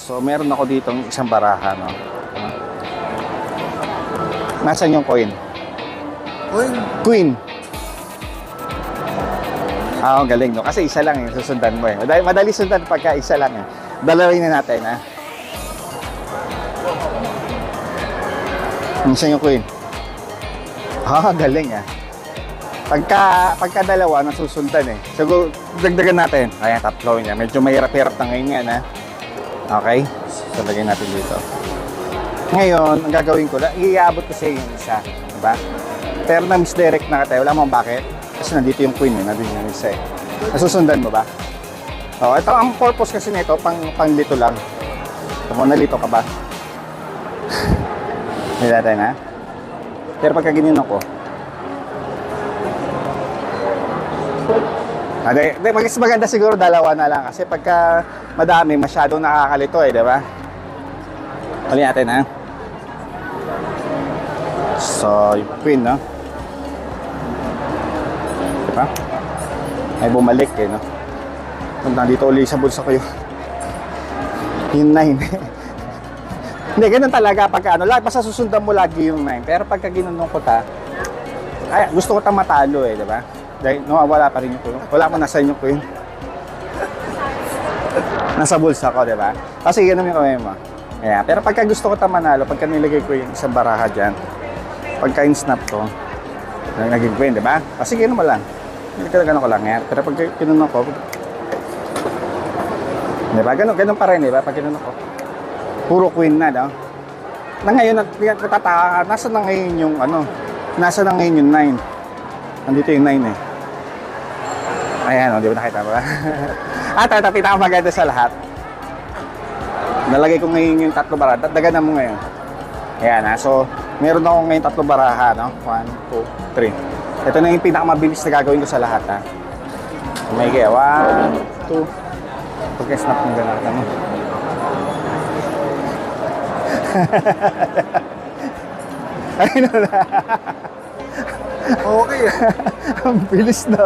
So, meron ako ditong isang baraha, no? Nasaan yung coin? Queen. Ah, galing, no? Kasi isa lang eh, susundan mo eh. Madali sundan pagka isa lang eh. Dalawin na natin, ha? Nasaan yung queen? Ah, galing, ah. Pagka dalawa, nasusundan eh. So, dagdagan natin. Ayan, tatlo niya. Medyo mahirap-hirap na ngayon yan, ha? Okay? So, lagyan natin dito. Ngayon, ang gagawin ko, iabot ko sa yung isa. Diba? Pero na-misdirect na ka tayo. Wala mo bakit? Kasi nandito yung queen eh. Nandito yung isa eh. Nasusundan mo ba? Oh, ito ang purpose kasi nito, panglito lang. Kung nalito ka ba? Hindi natin, ha? Pero pagka ganyan ako, mas maganda siguro dalawa na lang kasi pagka madami masyadong nakakalito eh, di ba? Ulit natin, ha? So, yung queen, no? Diba? Ay bumalik eh, no? Kung nandito ulit sa bulsa ko yung 9. Hindi, ganun talaga pagka ano, basta susundan mo lagi yung 9. Pero pagka ginunong ko ay, gusto ko matalo eh, di ba? Dahil nawawala pa rin yung queen. Wala mo nasa yung queen. Nasa bulsa ko, di ba? Kasi ganun yung kamay mo. Ayan. Pero pagka gusto ko manalo, pagka nilagay ko yung isang baraha dyan, pagka in-snap to, naging queen, di ba? Kasi ganun mo lang. Ganun ko lang yan. Pero pagka kinunong ko, di ba? Ganun pa rin, di ba? Pag kinunong ko, puro queen na, no? Na ngayon, natataka, nasa na ngayon yung, nasa na ngayon yung 9. Nandito yung 9 eh. Ayan, di ba nakita ba? At ito, pinakamaganda sa lahat. Nalagay ko ngayon yung 3 baraha. Dagdagan mo ngayon. Ayan, ha? So, meron ako ngayon 3 baraha, no? 1, 2, 3. Ito na yung pinakamabilis na gagawin ko sa lahat, ha? May kaya, 1, 2. Pagka-snap ng gano'n, ano? Ayun na. Okay. Ang bilis na.